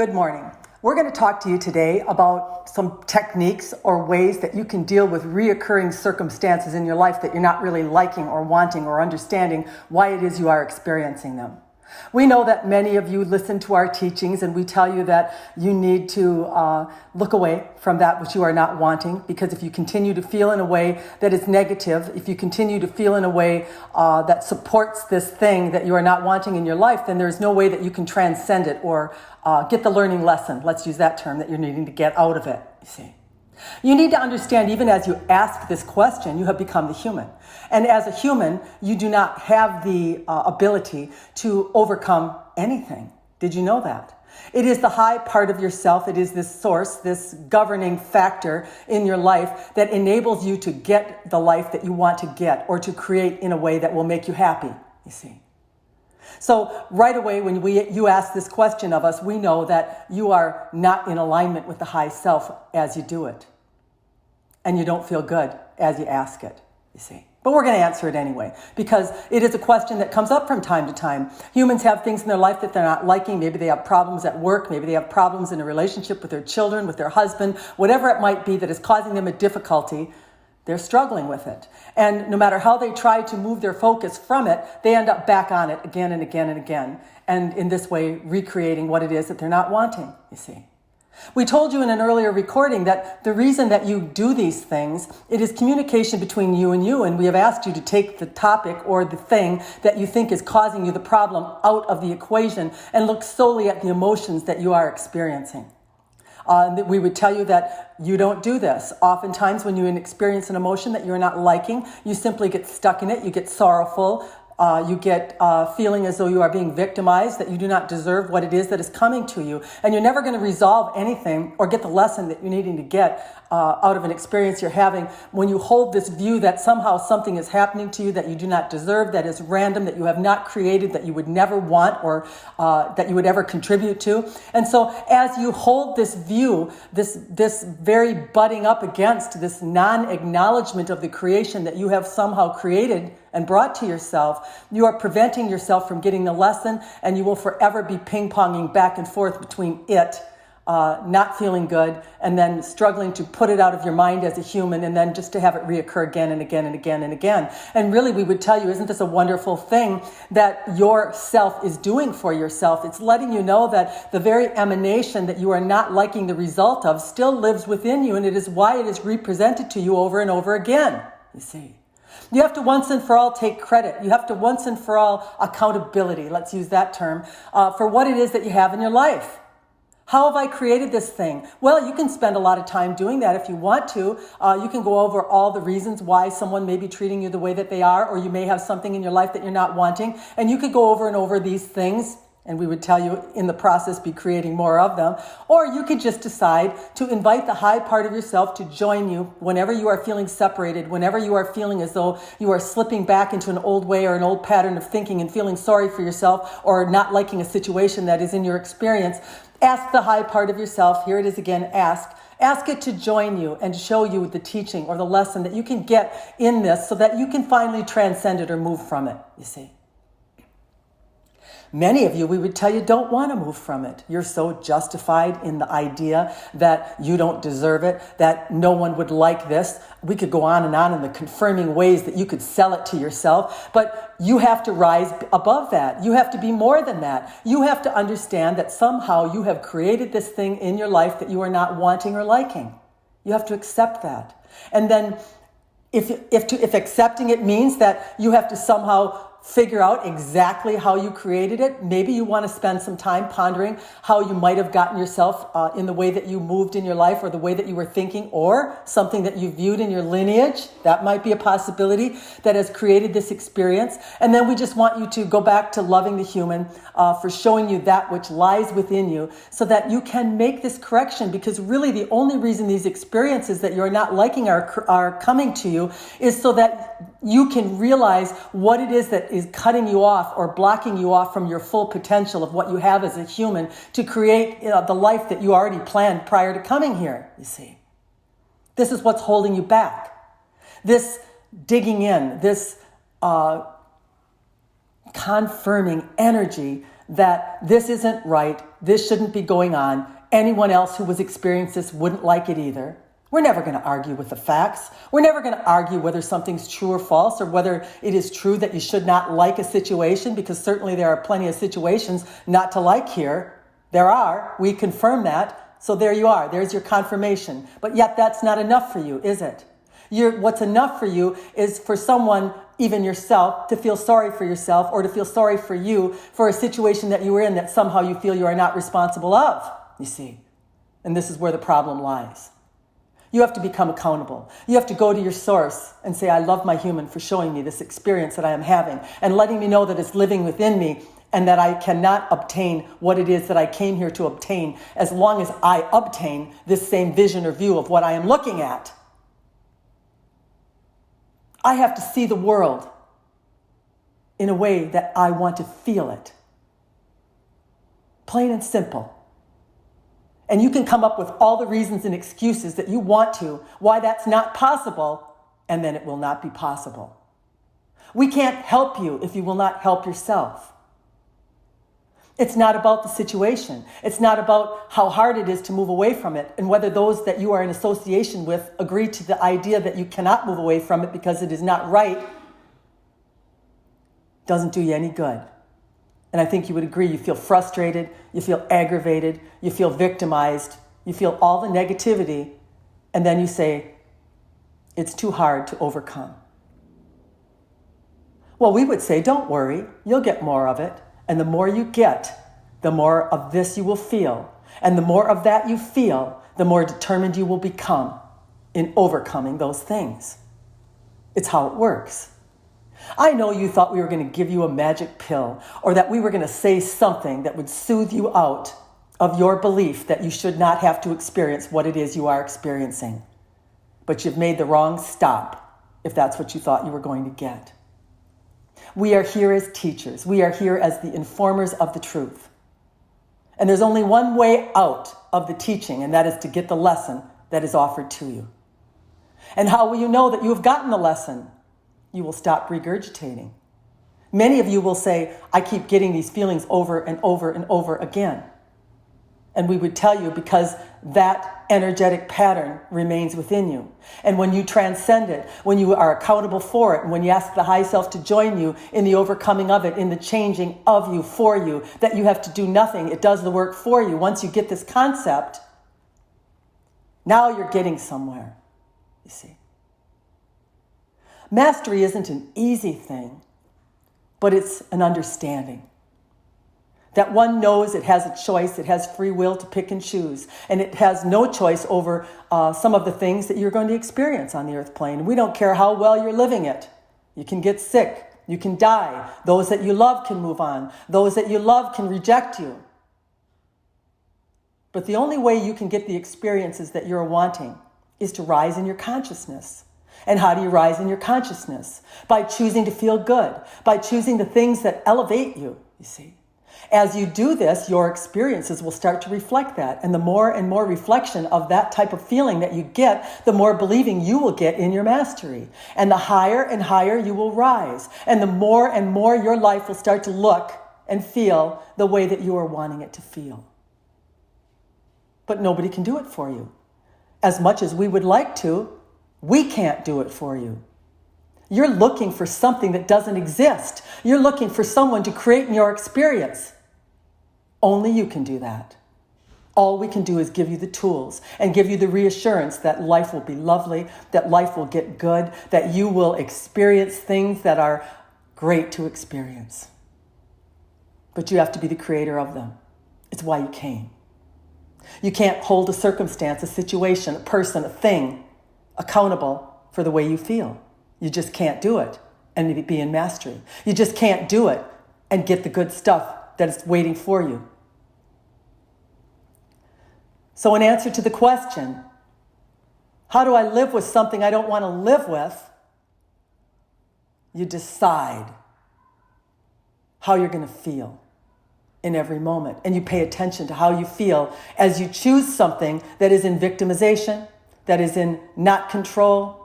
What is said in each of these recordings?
Good morning. We're going to talk to you today about some techniques or ways that you can deal with reoccurring circumstances in your life that you're not really liking or wanting or understanding why it is you are experiencing them. We know that many of you listen to our teachings and we tell you that you need to look away from that which you are not wanting, because if you continue to feel in a way that is negative, if you continue to feel in a way that supports this thing that you are not wanting in your life, then there's no way that you can transcend it or get the learning lesson, let's use that term, that you're needing to get out of it, you see. You need to understand, even as you ask this question, you have become the human. And as a human, you do not have the ability to overcome anything. Did you know that? It is the high part of yourself. It is this source, this governing factor in your life that enables you to get the life that you want to get or to create in a way that will make you happy, you see. So right away, when you ask this question of us, we know that you are not in alignment with the high self as you do it. And you don't feel good as you ask it, you see. But we're going to answer it anyway, because it is a question that comes up from time to time. Humans have things in their life that they're not liking. Maybe they have problems at work. Maybe they have problems in a relationship with their children, with their husband, whatever it might be that is causing them a difficulty. They're struggling with it. And no matter how they try to move their focus from it, they end up back on it again and again and again. And in this way, recreating what it is that they're not wanting, you see. We told you in an earlier recording that the reason that you do these things, it is communication between you, and we have asked you to take the topic or the thing that you think is causing you the problem out of the equation and look solely at the emotions that you are experiencing. We would tell you that you don't do this. Oftentimes when you experience an emotion that you're not liking, you simply get stuck in it, you get sorrowful, you get feeling as though you are being victimized, that you do not deserve what it is that is coming to you. And you're never going to resolve anything or get the lesson that you're needing to get out of an experience you're having when you hold this view that somehow something is happening to you that you do not deserve, that is random, that you have not created, that you would never want or that you would ever contribute to. And so as you hold this view, this very butting up against this non-acknowledgement of the creation that you have somehow created and brought to yourself, you are preventing yourself from getting the lesson, and you will forever be ping-ponging back and forth between it, not feeling good, and then struggling to put it out of your mind as a human, and then just to have it reoccur again and again and again and again. And really, we would tell you, isn't this a wonderful thing that your self is doing for yourself? It's letting you know that the very emanation that you are not liking the result of still lives within you, and it is why it is represented to you over and over again, you see. You have to once and for all take credit. You have to once and for all accountability, let's use that term, for what it is that you have in your life. How have I created this thing? Well, you can spend a lot of time doing that if you want to. You can go over all the reasons why someone may be treating you the way that they are, or you may have something in your life that you're not wanting. And you could go over and over these things, and we would tell you in the process be creating more of them. Or you could just decide to invite the high part of yourself to join you whenever you are feeling separated, whenever you are feeling as though you are slipping back into an old way or an old pattern of thinking and feeling sorry for yourself or not liking a situation that is in your experience. Ask the high part of yourself, here it is again, ask it to join you and show you the teaching or the lesson that you can get in this so that you can finally transcend it or move from it, you see. Many of you, we would tell you, don't want to move from it. You're so justified in the idea that you don't deserve it, that no one would like this. We could go on in the confirming ways that you could sell it to yourself, but you have to rise above that. You have to be more than that. You have to understand that somehow you have created this thing in your life that you are not wanting or liking. You have to accept that. And then if accepting it means that you have to somehow figure out exactly how you created it. Maybe you want to spend some time pondering how you might have gotten yourself in the way that you moved in your life or the way that you were thinking or something that you viewed in your lineage. That might be a possibility that has created this experience. And then we just want you to go back to loving the human for showing you that which lies within you so that you can make this correction, because really the only reason these experiences that you're not liking are coming to you is so that you can realize what it is that is cutting you off or blocking you off from your full potential of what you have as a human to create the life that you already planned prior to coming here, you see. This is what's holding you back. This digging in, this confirming energy that this isn't right, This shouldn't be going on. Anyone else who was experiencing this wouldn't like it either. We're never going to argue with the facts. We're never going to argue whether something's true or false, or whether it is true that you should not like a situation, because certainly there are plenty of situations not to like here. There are. We confirm that. So there you are. There's your confirmation. But yet that's not enough for you, is it? What's enough for you is for someone, even yourself, to feel sorry for yourself, or to feel sorry for you for a situation that you were in that somehow you feel you are not responsible of, you see. And this is where the problem lies. You have to become accountable. You have to go to your source and say, I love my human for showing me this experience that I am having and letting me know that it's living within me, and that I cannot obtain what it is that I came here to obtain as long as I obtain this same vision or view of what I am looking at. I have to see the world in a way that I want to feel it. Plain and simple. And you can come up with all the reasons and excuses that you want to, why that's not possible, and then it will not be possible. We can't help you if you will not help yourself. It's not about the situation. It's not about how hard it is to move away from it, and whether those that you are in association with agree to the idea that you cannot move away from it because it is not right. Doesn't do you any good. And I think you would agree, you feel frustrated, you feel aggravated, you feel victimized, you feel all the negativity, and then you say, it's too hard to overcome. Well, we would say, don't worry, you'll get more of it. And the more you get, the more of this you will feel. And the more of that you feel, the more determined you will become in overcoming those things. It's how it works. I know you thought we were going to give you a magic pill, or that we were going to say something that would soothe you out of your belief that you should not have to experience what it is you are experiencing. But you've made the wrong stop if that's what you thought you were going to get. We are here as teachers. We are here as the informers of the truth. And there's only one way out of the teaching, and that is to get the lesson that is offered to you. And how will you know that you have gotten the lesson? You will stop regurgitating. Many of you will say, I keep getting these feelings over and over and over again. And we would tell you, because that energetic pattern remains within you. And when you transcend it, when you are accountable for it, and when you ask the high self to join you in the overcoming of it, in the changing of you, for you, that you have to do nothing, it does the work for you. Once you get this concept, now you're getting somewhere, you see. Mastery isn't an easy thing, but it's an understanding. That one knows it has a choice, it has free will to pick and choose, and it has no choice over some of the things that you're going to experience on the earth plane. We don't care how well you're living it. You can get sick, you can die. Those that you love can move on. Those that you love can reject you. But the only way you can get the experiences that you're wanting is to rise in your consciousness. And how do you rise in your consciousness? By choosing to feel good, by choosing the things that elevate you, you see. As you do this, your experiences will start to reflect that. And the more and more reflection of that type of feeling that you get, the more believing you will get in your mastery. And the higher and higher you will rise. And the more and more your life will start to look and feel the way that you are wanting it to feel. But nobody can do it for you. As much as we would like to, we can't do it for you. You're looking for something that doesn't exist. You're looking for someone to create in your experience. Only you can do that. All we can do is give you the tools and give you the reassurance that life will be lovely, that life will get good, that you will experience things that are great to experience. But you have to be the creator of them. It's why you came. You can't hold a circumstance, a situation, a person, a thing accountable for the way you feel. You just can't do it and be in mastery. You just can't do it and get the good stuff that is waiting for you. So in answer to the question, how do I live with something I don't want to live with? You decide how you're going to feel in every moment. And you pay attention to how you feel as you choose something that is in victimization, that is in not control,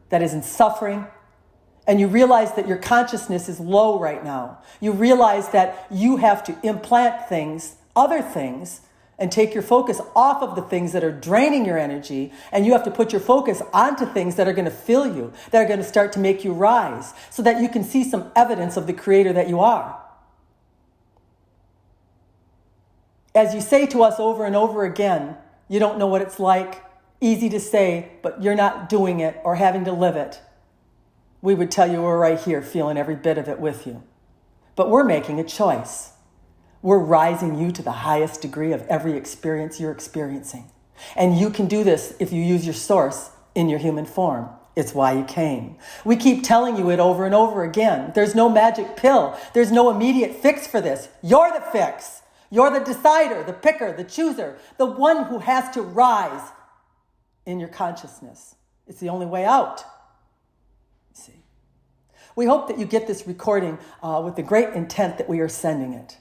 that is in suffering. And you realize that your consciousness is low right now. You realize that you have to implant things other things and take your focus off of the things that are draining your energy, and you have to put your focus onto things that are going to fill you, that are going to start to make you rise, so that you can see some evidence of the creator that you are. As you say to us over and over again, you don't know what it's like, easy to say, but you're not doing it or having to live it. We would tell you we're right here feeling every bit of it with you. But we're making a choice. We're rising you to the highest degree of every experience you're experiencing. And you can do this if you use your source in your human form. It's why you came. We keep telling you it over and over again. There's no magic pill. There's no immediate fix for this. You're the fix. You're the decider, the picker, the chooser, the one who has to rise in your consciousness. It's the only way out. See. We hope that you get this recording with the great intent that we are sending it.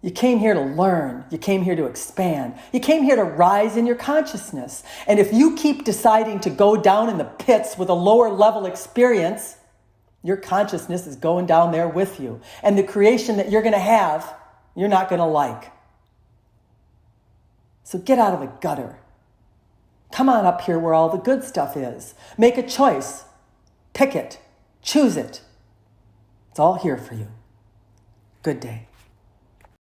You came here to learn. You came here to expand. You came here to rise in your consciousness. And if you keep deciding to go down in the pits with a lower level experience, your consciousness is going down there with you. And the creation that you're going to have, you're not going to like. So get out of the gutter. Come on up here where all the good stuff is. Make a choice. Pick it. Choose it. It's all here for you. Good day.